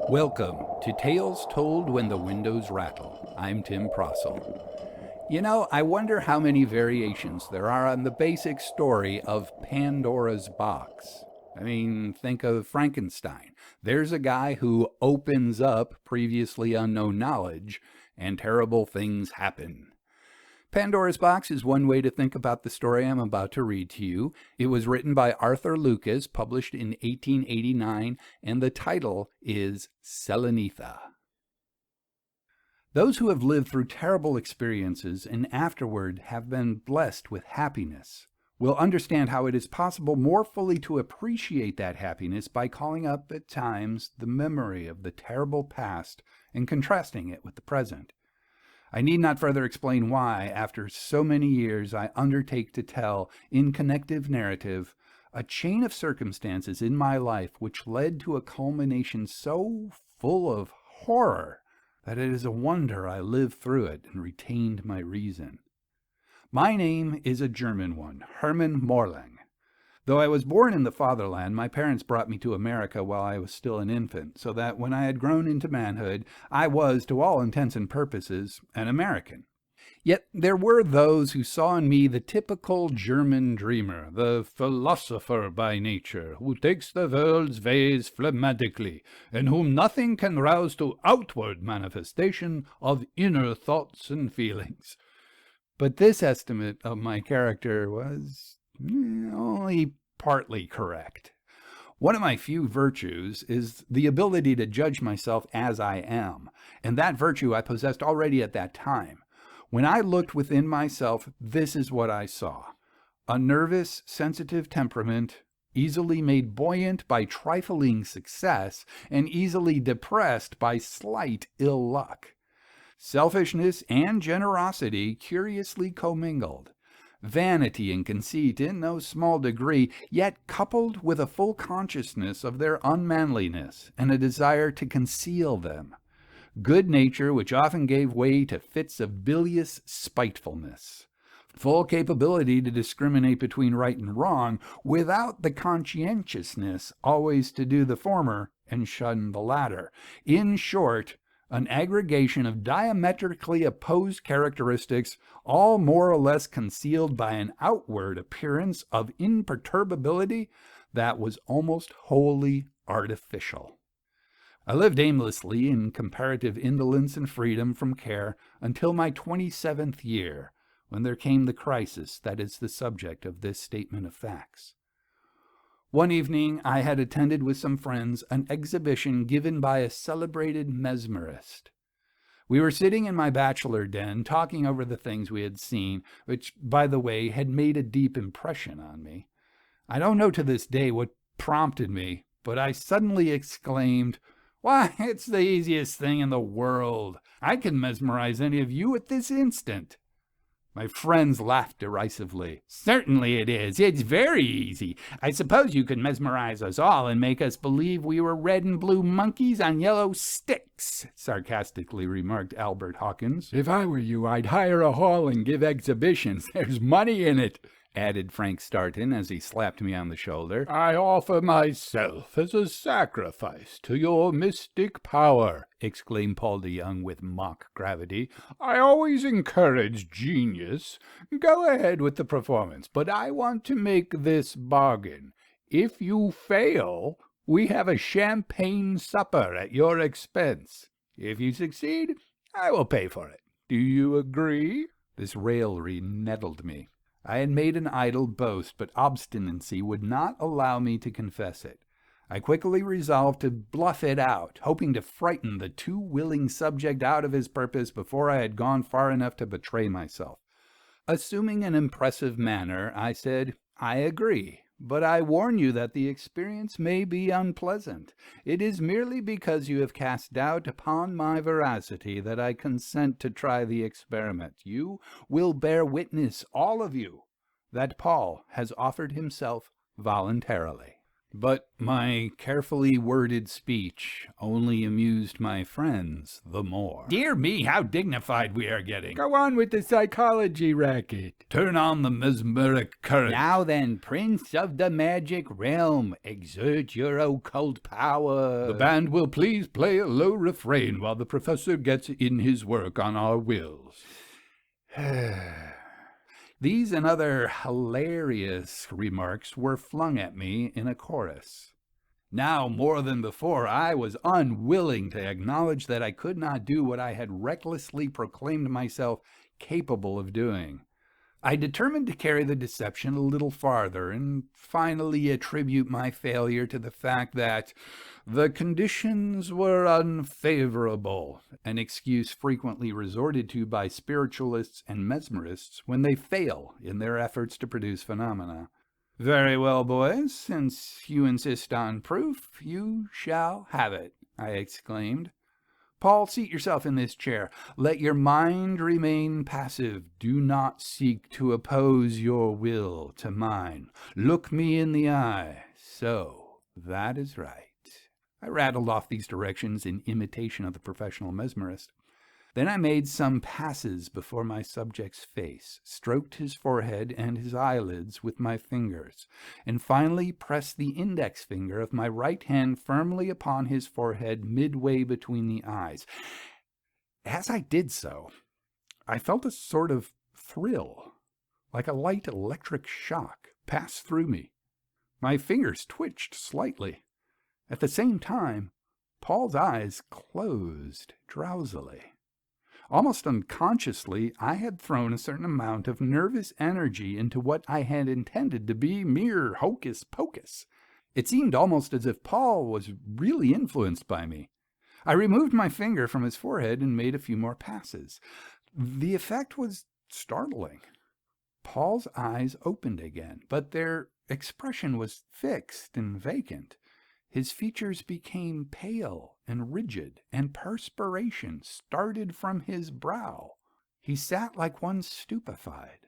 Welcome to Tales Told When the Windows Rattle. I'm Tim Prossel. I wonder how many variations there are on the basic story of Pandora's box. Think of Frankenstein. There's a guy who opens up previously unknown knowledge, and terrible things happen. Pandora's Box is one way to think about the story I'm about to read to you. It was written by Arthur Lucas, published in 1889, and the title is Selenitha. Those who have lived through terrible experiences and afterward have been blessed with happiness will understand how it is possible more fully to appreciate that happiness by calling up at times the memory of the terrible past and contrasting it with the present. I need not further explain why, after so many years, I undertake to tell, in connective narrative, a chain of circumstances in my life which led to a culmination so full of horror that it is a wonder I lived through it and retained my reason. My name is a German one, Hermann Morlang. Though I was born in the fatherland, my parents brought me to America while I was still an infant, so that when I had grown into manhood, I was, to all intents and purposes, an American. Yet there were those who saw in me the typical German dreamer, the philosopher by nature, who takes the world's ways phlegmatically, and whom nothing can rouse to outward manifestation of inner thoughts and feelings. But this estimate of my character was only partly correct. One of my few virtues is the ability to judge myself as I am, and that virtue I possessed already at that time. When I looked within myself, this is what I saw: a nervous, sensitive temperament, easily made buoyant by trifling success, and easily depressed by slight ill luck. Selfishness and generosity curiously commingled. Vanity and conceit in no small degree, yet coupled with a full consciousness of their unmanliness and a desire to conceal them. Good nature, which often gave way to fits of bilious spitefulness. Full capability to discriminate between right and wrong, without the conscientiousness always to do the former and shun the latter. In short, an aggregation of diametrically opposed characteristics, all more or less concealed by an outward appearance of imperturbability that was almost wholly artificial. I lived aimlessly in comparative indolence and freedom from care until my 27th year, when there came the crisis that is the subject of this statement of facts. One evening I had attended with some friends an exhibition given by a celebrated mesmerist. We were sitting in my bachelor den talking over the things we had seen, which, by the way, had made a deep impression on me. I don't know to this day what prompted me, but I suddenly exclaimed, "Why, it's the easiest thing in the world. I can mesmerize any of you at this instant." My friends laughed derisively. "Certainly it is. It's very easy. I suppose you could mesmerize us all and make us believe we were red and blue monkeys on yellow sticks," sarcastically remarked Albert Hawkins. "If I were you, I'd hire a hall and give exhibitions. There's money in it," added Frank Starton as he slapped me on the shoulder. "I offer myself as a sacrifice to your mystic power," exclaimed Paul de Young with mock gravity. "I always encourage genius. Go ahead with the performance, but I want to make this bargain. If you fail, we have a champagne supper at your expense. If you succeed, I will pay for it. Do you agree?" This raillery nettled me. I had made an idle boast, but obstinacy would not allow me to confess it. I quickly resolved to bluff it out, hoping to frighten the too willing subject out of his purpose before I had gone far enough to betray myself. Assuming an impressive manner, I said, "I agree, but I warn you that the experience may be unpleasant. It is merely because you have cast doubt upon my veracity that I consent to try the experiment. You will bear witness, all of you, that Paul has offered himself voluntarily." But my carefully worded speech only amused my friends the more. Dear me, how dignified we are getting. Go on with the psychology racket. Turn on the mesmeric current. Now then, Prince of the Magic Realm, exert your occult power. The band will please play a low refrain while the professor gets in his work on our wills. These and other hilarious remarks were flung at me in a chorus. Now, more than before, I was unwilling to acknowledge that I could not do what I had recklessly proclaimed myself capable of doing. I determined to carry the deception a little farther and finally attribute my failure to the fact that the conditions were unfavorable, an excuse frequently resorted to by spiritualists and mesmerists when they fail in their efforts to produce phenomena. Very well, boys, since you insist on proof, you shall have it, I exclaimed. Paul, seat yourself in this chair. Let your mind remain passive. Do not seek to oppose your will to mine. Look me in the eye. So, that is right. I rattled off these directions in imitation of the professional mesmerist. Then I made some passes before my subject's face, stroked his forehead and his eyelids with my fingers, and finally pressed the index finger of my right hand firmly upon his forehead midway between the eyes. As I did so, I felt a sort of thrill, like a light electric shock, pass through me. My fingers twitched slightly. At the same time, Paul's eyes closed drowsily. Almost unconsciously, I had thrown a certain amount of nervous energy into what I had intended to be mere hocus pocus. It seemed almost as if Paul was really influenced by me. I removed my finger from his forehead and made a few more passes. The effect was startling. Paul's eyes opened again, but their expression was fixed and vacant. His features became pale and rigid, and perspiration started from his brow. He sat like one stupefied.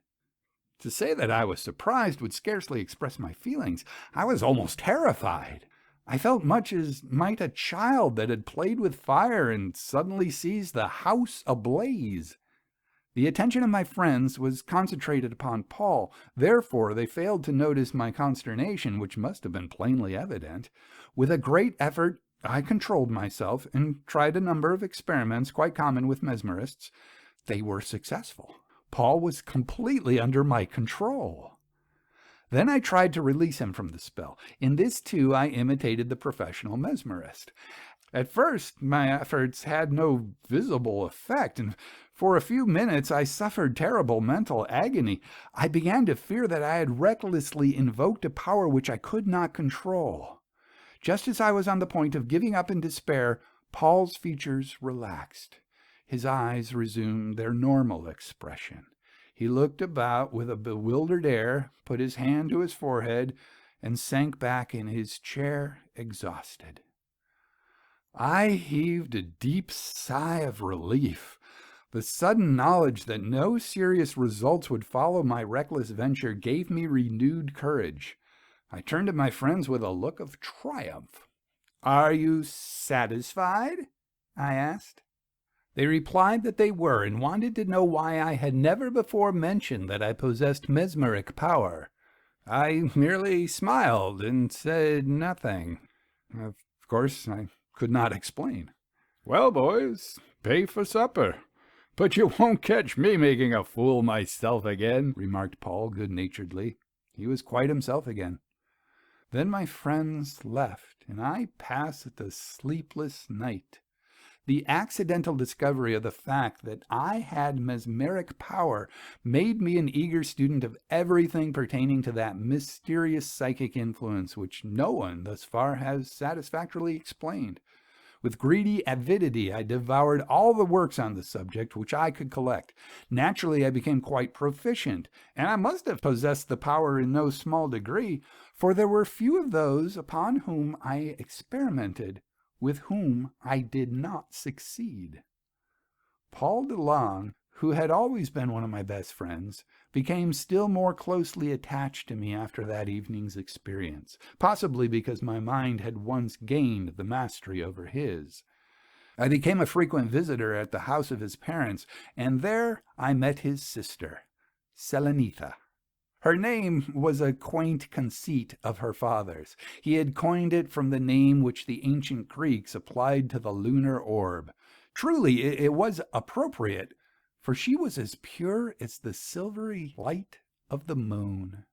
To say that I was surprised would scarcely express my feelings. I was almost terrified. I felt much as might a child that had played with fire and suddenly sees the house ablaze. The attention of my friends was concentrated upon Paul. Therefore, they failed to notice my consternation, which must have been plainly evident. With a great effort, I controlled myself and tried a number of experiments quite common with mesmerists. They were successful. Paul was completely under my control. Then I tried to release him from the spell. In this, too, I imitated the professional mesmerist. At first, my efforts had no visible effect, and for a few minutes I suffered terrible mental agony. I began to fear that I had recklessly invoked a power which I could not control. Just as I was on the point of giving up in despair, Paul's features relaxed. His eyes resumed their normal expression. He looked about with a bewildered air, put his hand to his forehead, and sank back in his chair exhausted. I heaved a deep sigh of relief. The sudden knowledge that no serious results would follow my reckless venture gave me renewed courage. I turned to my friends with a look of triumph. "Are you satisfied?" I asked. They replied that they were, and wanted to know why I had never before mentioned that I possessed mesmeric power. I merely smiled and said nothing. Of course, I could not explain. "Well, boys, pay for supper. But you won't catch me making a fool myself again," remarked Paul good-naturedly. He was quite himself again. Then my friends left, and I passed a sleepless night. The accidental discovery of the fact that I had mesmeric power made me an eager student of everything pertaining to that mysterious psychic influence which no one thus far has satisfactorily explained. With greedy avidity, I devoured all the works on the subject which I could collect. Naturally, I became quite proficient, and I must have possessed the power in no small degree, for there were few of those upon whom I experimented with whom I did not succeed. Paul de Long, who had always been one of my best friends, became still more closely attached to me after that evening's experience, possibly because my mind had once gained the mastery over his. I became a frequent visitor at the house of his parents, and there I met his sister, Selenitha. Her name was a quaint conceit of her father's. He had coined it from the name which the ancient Greeks applied to the lunar orb. Truly, it was appropriate, for she was as pure as the silvery light of the moon.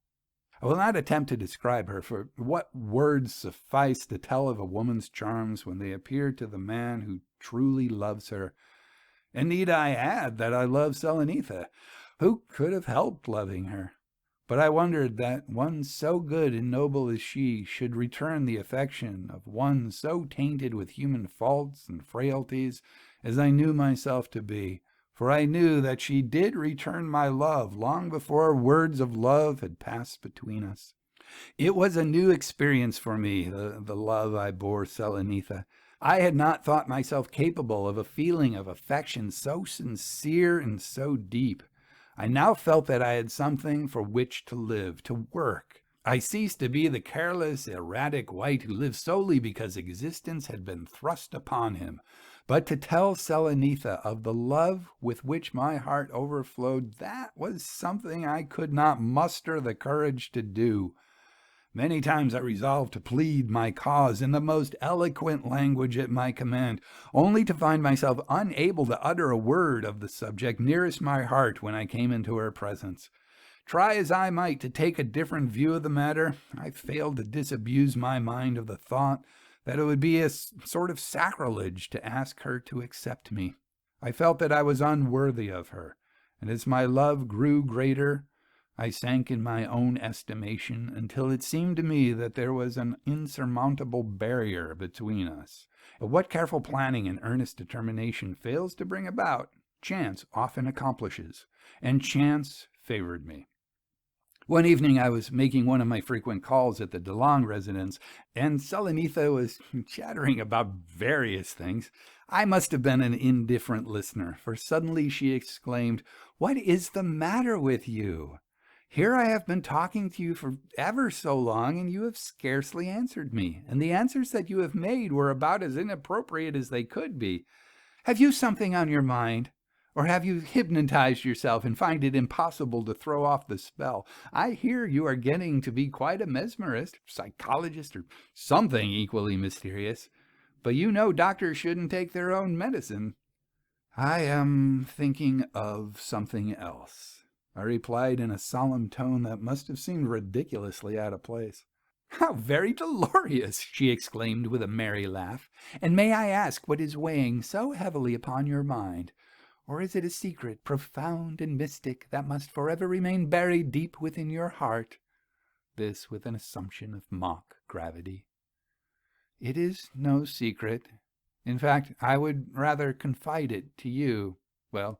I will not attempt to describe her, for what words suffice to tell of a woman's charms when they appear to the man who truly loves her? And need I add that I love Selenitha? Who could have helped loving her? But I wondered that one so good and noble as she should return the affection of one so tainted with human faults and frailties as I knew myself to be, for I knew that she did return my love long before words of love had passed between us. It was a new experience for me, the love I bore Selenitha. I had not thought myself capable of a feeling of affection so sincere and so deep. I now felt that I had something for which to live, to work. I ceased to be the careless, erratic wight who lived solely because existence had been thrust upon him. But to tell Selenitha of the love with which my heart overflowed, that was something I could not muster the courage to do. Many times I resolved to plead my cause in the most eloquent language at my command, only to find myself unable to utter a word of the subject nearest my heart when I came into her presence. Try as I might to take a different view of the matter, I failed to disabuse my mind of the thought that it would be a sort of sacrilege to ask her to accept me. I felt that I was unworthy of her, and as my love grew greater, I sank in my own estimation until it seemed to me that there was an insurmountable barrier between us. But what careful planning and earnest determination fails to bring about, chance often accomplishes, and chance favored me. One evening I was making one of my frequent calls at the DeLong residence, and Selenitha was chattering about various things. I must have been an indifferent listener, for suddenly she exclaimed, "What is the matter with you? Here I have been talking to you for ever so long, and you have scarcely answered me, and the answers that you have made were about as inappropriate as they could be. Have you something on your mind? Or have you hypnotized yourself and find it impossible to throw off the spell? I hear you are getting to be quite a mesmerist, psychologist, or something equally mysterious. But you know doctors shouldn't take their own medicine." "I am thinking of something else," I replied in a solemn tone that must have seemed ridiculously out of place. "How very glorious!" she exclaimed with a merry laugh. "And may I ask what is weighing so heavily upon your mind? Or is it a secret, profound and mystic, that must forever remain buried deep within your heart?" This with an assumption of mock gravity. "It is no secret. In fact, I would rather confide it to you. Well,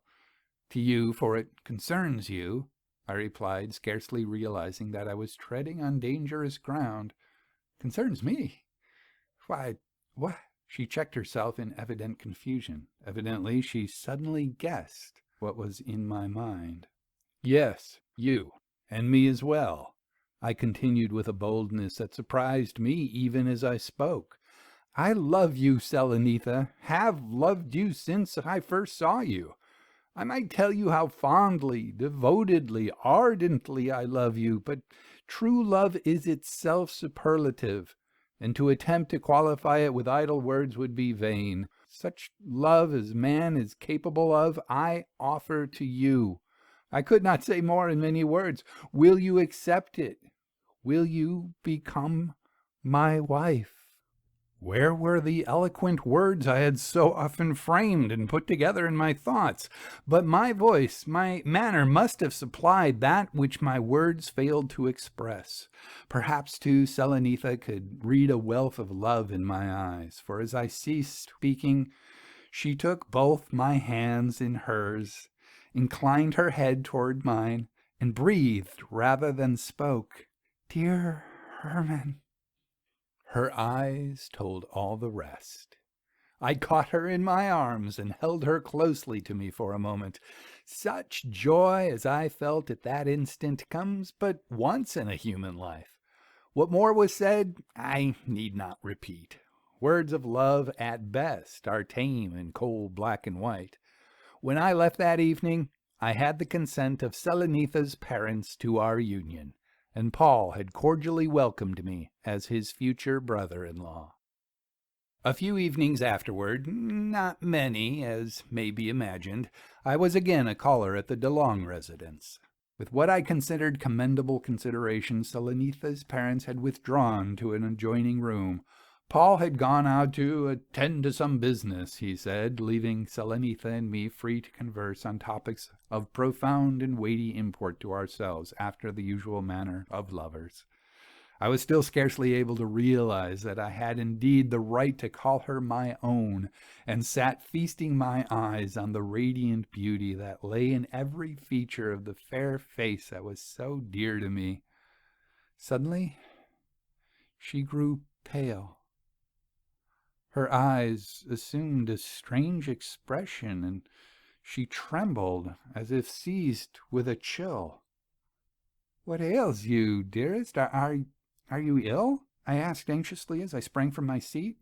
to you, for it concerns you," I replied, scarcely realizing that I was treading on dangerous ground. "Concerns me? Why, what?" She checked herself in evident confusion. Evidently, she suddenly guessed what was in my mind. "Yes, you, and me as well," I continued with a boldness that surprised me even as I spoke. "I love you, Selenitha, have loved you since I first saw you. I might tell you how fondly, devotedly, ardently I love you, but true love is itself superlative, and to attempt to qualify it with idle words would be vain. Such love as man is capable of, I offer to you. I could not say more in many words. Will you accept it? Will you become my wife?" Where were the eloquent words I had so often framed and put together in my thoughts? But my voice, my manner must have supplied that which my words failed to express. Perhaps, too, Selenitha could read a wealth of love in my eyes, for as I ceased speaking, she took both my hands in hers, inclined her head toward mine, and breathed rather than spoke, "Dear Herman." Her eyes told all the rest. I caught her in my arms and held her closely to me for a moment. Such joy as I felt at that instant comes but once in a human life. What more was said, I need not repeat. Words of love, at best, are tame in cold black and white. When I left that evening, I had the consent of Selenitha's parents to our union, and Paul had cordially welcomed me as his future brother-in-law. A few evenings afterward, not many, as may be imagined, I was again a caller at the DeLong residence. With what I considered commendable consideration, Selenitha's parents had withdrawn to an adjoining room. Paul had gone out to attend to some business, he said, leaving Selenitha and me free to converse on topics of profound and weighty import to ourselves after the usual manner of lovers. I was still scarcely able to realize that I had indeed the right to call her my own, and sat feasting my eyes on the radiant beauty that lay in every feature of the fair face that was so dear to me. Suddenly, she grew pale. Her eyes assumed a strange expression, and she trembled as if seized with a chill. "What ails you, dearest? Are you ill?" I asked anxiously as I sprang from my seat.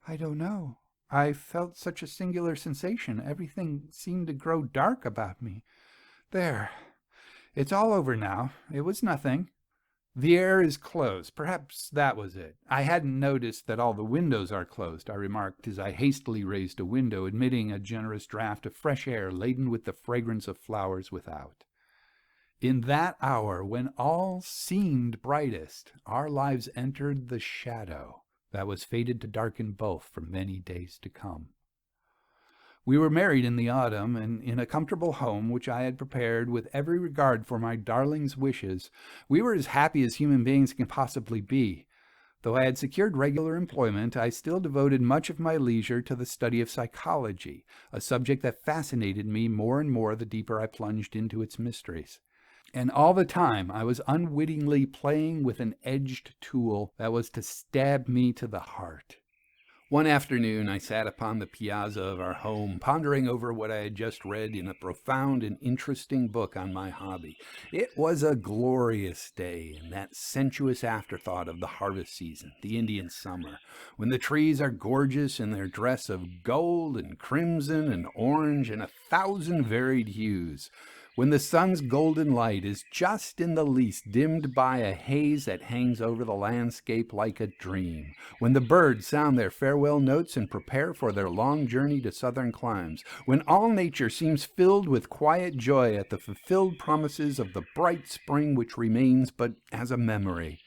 "I don't know. I felt such a singular sensation. Everything seemed to grow dark about me. There. It's all over now. It was nothing. The air is closed. Perhaps that was it. I hadn't noticed that all the windows are closed," I remarked as I hastily raised a window, admitting a generous draught of fresh air laden with the fragrance of flowers without. In that hour when all seemed brightest, our lives entered the shadow that was fated to darken both for many days to come. We were married in the autumn, and in a comfortable home which I had prepared with every regard for my darling's wishes. We were as happy as human beings can possibly be. Though I had secured regular employment, I still devoted much of my leisure to the study of psychology, a subject that fascinated me more and more the deeper I plunged into its mysteries. And all the time I was unwittingly playing with an edged tool that was to stab me to the heart. One afternoon I sat upon the piazza of our home, pondering over what I had just read in a profound and interesting book on my hobby. It was a glorious day, and that sensuous afterthought of the harvest season, the Indian summer, when the trees are gorgeous in their dress of gold and crimson and orange and 1,000 varied hues, when the sun's golden light is just in the least dimmed by a haze that hangs over the landscape like a dream, when the birds sound their farewell notes and prepare for their long journey to southern climes, when all nature seems filled with quiet joy at the fulfilled promises of the bright spring which remains but as a memory,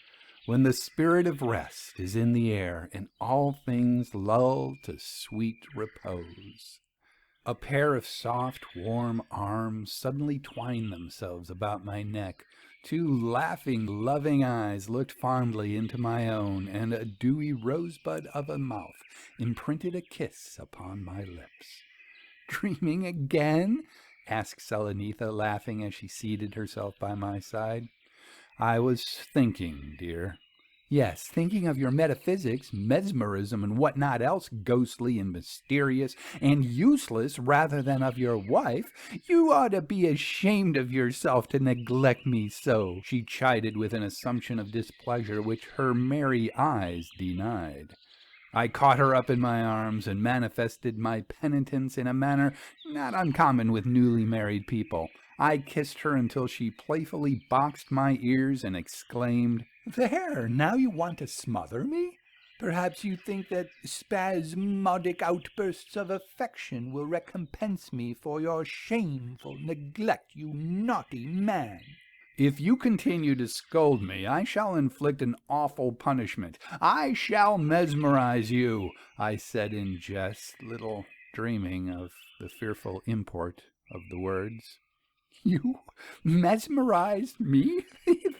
when the spirit of rest is in the air and all things lull to sweet repose. A pair of soft, warm arms suddenly twined themselves about my neck. Two laughing, loving eyes looked fondly into my own, and a dewy rosebud of a mouth imprinted a kiss upon my lips. "Dreaming again?" asked Selenitha, laughing as she seated herself by my side. "I was thinking, dear." "Yes, thinking of your metaphysics, mesmerism, and what not else ghostly and mysterious and useless rather than of your wife. You ought to be ashamed of yourself to neglect me so," she chided with an assumption of displeasure which her merry eyes denied. I caught her up in my arms and manifested my penitence in a manner not uncommon with newly married people. I kissed her until she playfully boxed my ears and exclaimed, "There, now you want to smother me? Perhaps you think that spasmodic outbursts of affection will recompense me for your shameful neglect, you naughty man." "If you continue to scold me, I shall inflict an awful punishment. I shall mesmerize you," I said in jest, little dreaming of the fearful import of the words. "You mesmerized me?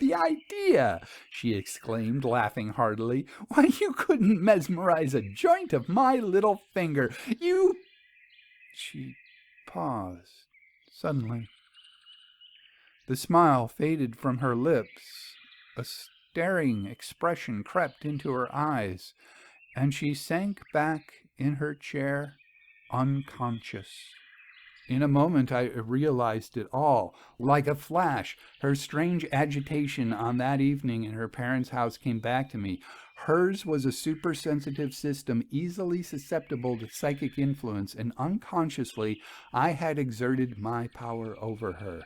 The idea!" she exclaimed, laughing heartily. "Why, you couldn't mesmerize a joint of my little finger. You—" She paused suddenly. The smile faded from her lips. A staring expression crept into her eyes, and she sank back in her chair, unconscious. In a moment I realized it all. Like a flash, her strange agitation on that evening in her parents' house came back to me. Hers was a supersensitive system easily susceptible to psychic influence, and unconsciously I had exerted my power over her.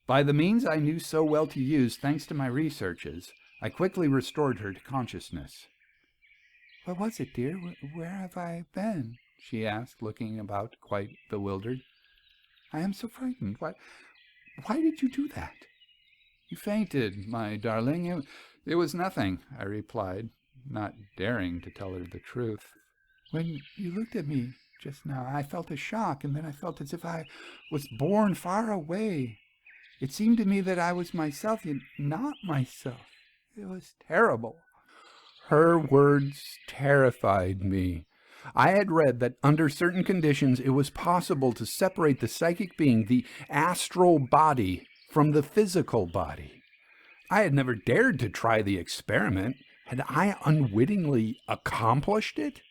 By the means I knew so well to use, thanks to my researches, I quickly restored her to consciousness. "What was it, dear? Where have I been?" she asked, looking about, quite bewildered. "I am so frightened. Why did you do that?" "You fainted, my darling. It was nothing," I replied, not daring to tell her the truth. "When you looked at me just now, I felt a shock, and then I felt as if I was borne far away. It seemed to me that I was myself, yet not myself. It was terrible." Her words terrified me. I had read that under certain conditions it was possible to separate the psychic being, the astral body, from the physical body. I had never dared to try the experiment. Had I unwittingly accomplished it?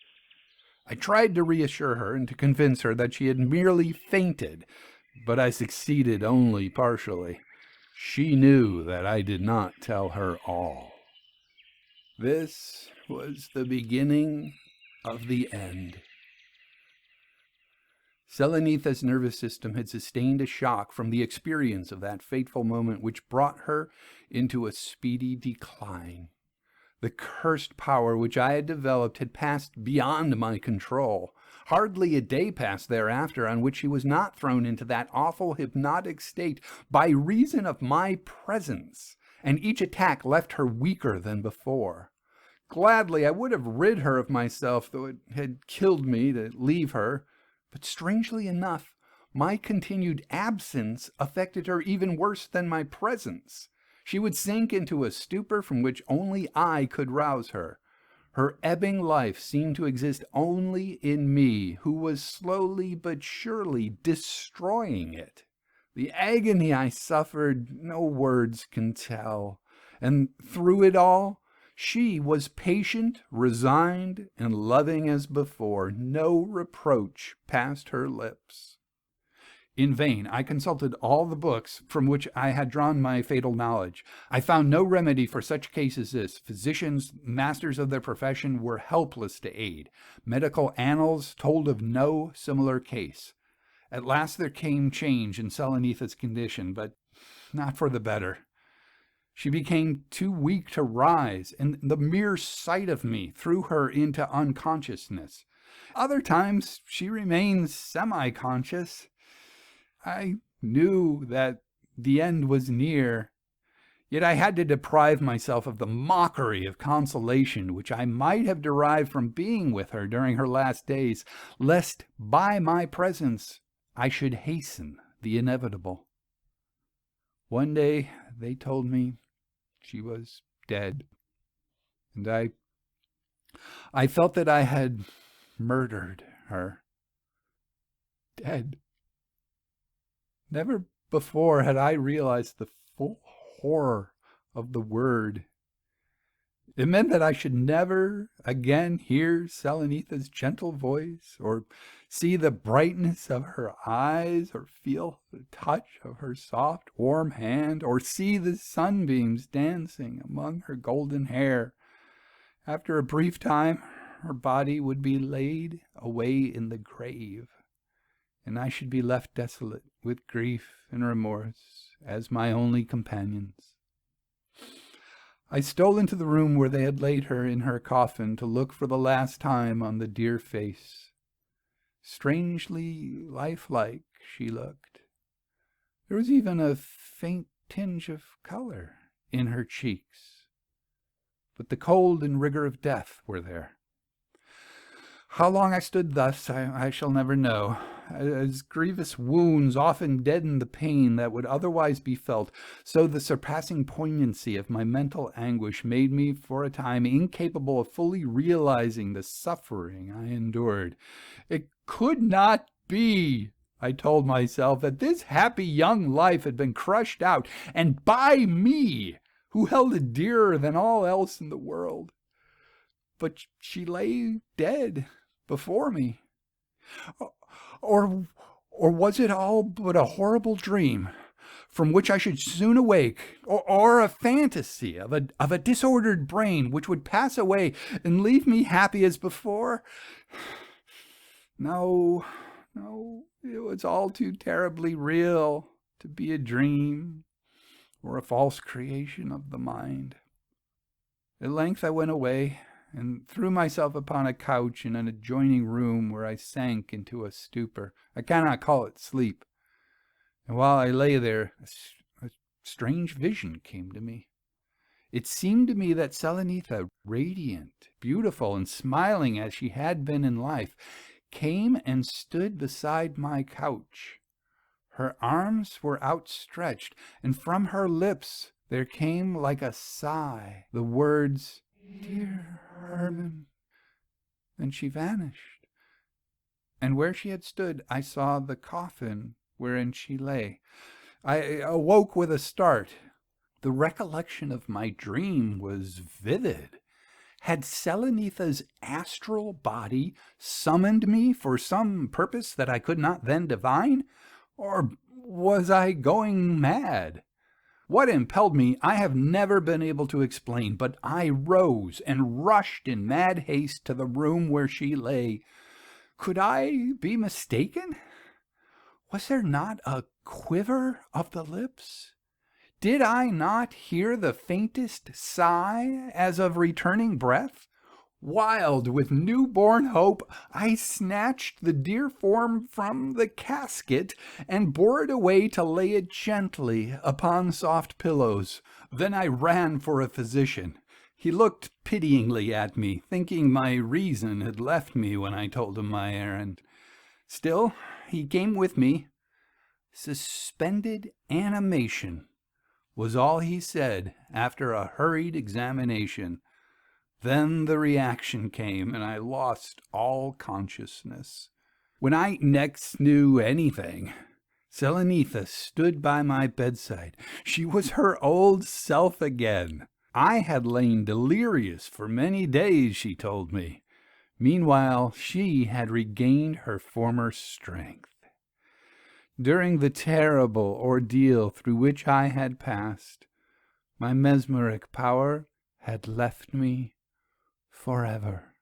I tried to reassure her and to convince her that she had merely fainted, but I succeeded only partially. She knew that I did not tell her all. This was the beginning of the end. Selenitha's nervous system had sustained a shock from the experience of that fateful moment, which brought her into a speedy decline. The cursed power which I had developed had passed beyond my control. Hardly a day passed thereafter on which she was not thrown into that awful hypnotic state by reason of my presence, and each attack left her weaker than before. Gladly I would have rid her of myself, though it had killed me to leave her. But strangely enough, my continued absence affected her even worse than my presence. She would sink into a stupor from which only I could rouse her. Her ebbing life seemed to exist only in me, who was slowly but surely destroying it. The agony I suffered, no words can tell. And through it all, she was patient, resigned, and loving as before. No reproach passed her lips. In vain I consulted all the books from which I had drawn my fatal knowledge. I found no remedy for such a case as this. Physicians, masters of their profession, were helpless to aid. Medical annals told of no similar case. At last there came change in Selenitha's condition, but not for the better. She became too weak to rise, and the mere sight of me threw her into unconsciousness. Other times she remained semi-conscious. I knew that the end was near, yet I had to deprive myself of the mockery of consolation which I might have derived from being with her during her last days, lest by my presence I should hasten the inevitable. One day they told me she was dead, and I felt that I had murdered her. Dead. Never before had I realized the full horror of the word. It meant that I should never again hear Selenitha's gentle voice, or see the brightness of her eyes, or feel the touch of her soft, warm hand, or see the sunbeams dancing among her golden hair. After a brief time, her body would be laid away in the grave, and I should be left desolate with grief and remorse as my only companions. I stole into the room where they had laid her in her coffin to look for the last time on the dear face. Strangely lifelike she looked. There was even a faint tinge of color in her cheeks, but the cold and rigor of death were there. How long I stood thus, I shall never know, as grievous wounds often deaden the pain that would otherwise be felt, so the surpassing poignancy of my mental anguish made me for a time incapable of fully realizing the suffering I endured. It could not be, I told myself, that this happy young life had been crushed out, and by me, who held it dearer than all else in the world. But she lay dead, before me? Or, or was it all but a horrible dream from which I should soon awake, or a fantasy of a disordered brain which would pass away and leave me happy as before? No, no, it was all too terribly real to be a dream or a false creation of the mind. At length I went away and threw myself upon a couch in an adjoining room, where I sank into a stupor. I cannot call it sleep. And while I lay there, a strange vision came to me. It seemed to me that Selenitha, radiant, beautiful, and smiling as she had been in life, came and stood beside my couch. Her arms were outstretched, and from her lips there came like a sigh the words, "Dear Herman." Then she vanished, and where she had stood I saw the coffin wherein she lay. I awoke with a start. The recollection of my dream was vivid. Had Selenitha's astral body summoned me for some purpose that I could not then divine? Or was I going mad? What impelled me I have never been able to explain, but I rose and rushed in mad haste to the room where she lay. Could I be mistaken? Was there not a quiver of the lips? Did I not hear the faintest sigh as of returning breath? Wild with new-born hope, I snatched the dear form from the casket and bore it away to lay it gently upon soft pillows. Then I ran for a physician. He looked pityingly at me, thinking my reason had left me when I told him my errand. Still, he came with me. Suspended animation was all he said after a hurried examination. Then the reaction came, and I lost all consciousness. When I next knew anything, Selenitha stood by my bedside. She was her old self again. I had lain delirious for many days, she told me. Meanwhile, she had regained her former strength. During the terrible ordeal through which I had passed, my mesmeric power had left me forever.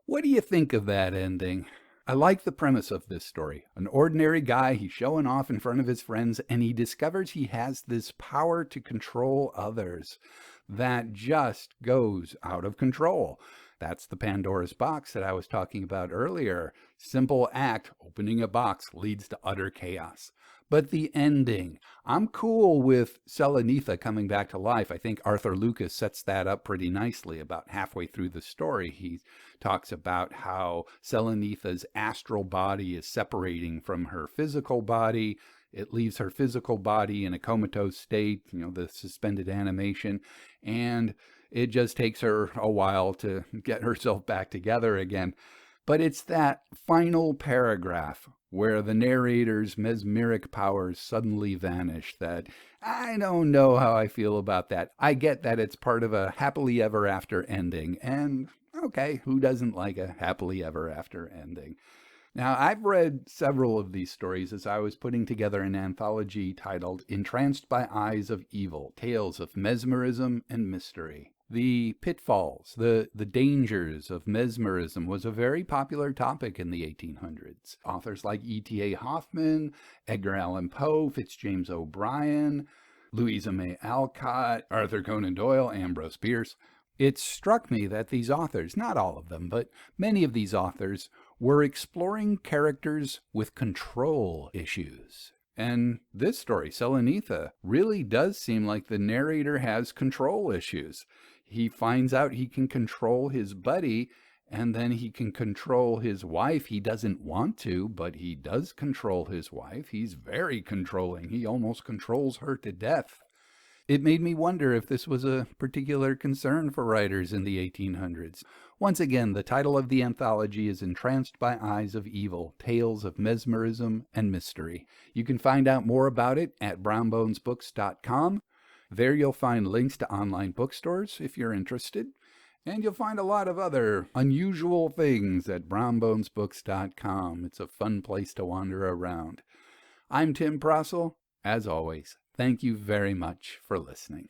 What do you think of that ending? I like the premise of this story. An ordinary guy, he's showing off in front of his friends, and he discovers he has this power to control others that just goes out of control. That's the Pandora's box that I was talking about earlier. Simple act, opening a box, leads to utter chaos. But the ending, I'm cool with Selenitha coming back to life. I think Arthur Lucas sets that up pretty nicely. About halfway through the story, he talks about how Selenitha's astral body is separating from her physical body. It leaves her physical body in a comatose state, the suspended animation, and it just takes her a while to get herself back together again. But it's that final paragraph where the narrator's mesmeric powers suddenly vanish that I don't know how I feel about that. I get that it's part of a happily ever after ending, and okay, who doesn't like a happily ever after ending? Now, I've read several of these stories as I was putting together an anthology titled Entranced by Eyes of Evil, Tales of Mesmerism and Mystery. The pitfalls, the dangers of mesmerism was a very popular topic in the 1800s. Authors like E.T.A. Hoffman, Edgar Allan Poe, Fitzjames O'Brien, Louisa May Alcott, Arthur Conan Doyle, Ambrose Bierce. It struck me that these authors, not all of them, but many of these authors, were exploring characters with control issues. And this story, Selenitha, really does seem like the narrator has control issues. He finds out he can control his buddy, and then he can control his wife. He doesn't want to, but he does control his wife. He's very controlling. He almost controls her to death. It made me wonder if this was a particular concern for writers in the 1800s. Once again, the title of the anthology is Entranced by Eyes of Evil, Tales of Mesmerism and Mystery. You can find out more about it at brownbonesbooks.com. There you'll find links to online bookstores if you're interested. And you'll find a lot of other unusual things at brownbonesbooks.com. It's a fun place to wander around. I'm Tim Prossel. As always, thank you very much for listening.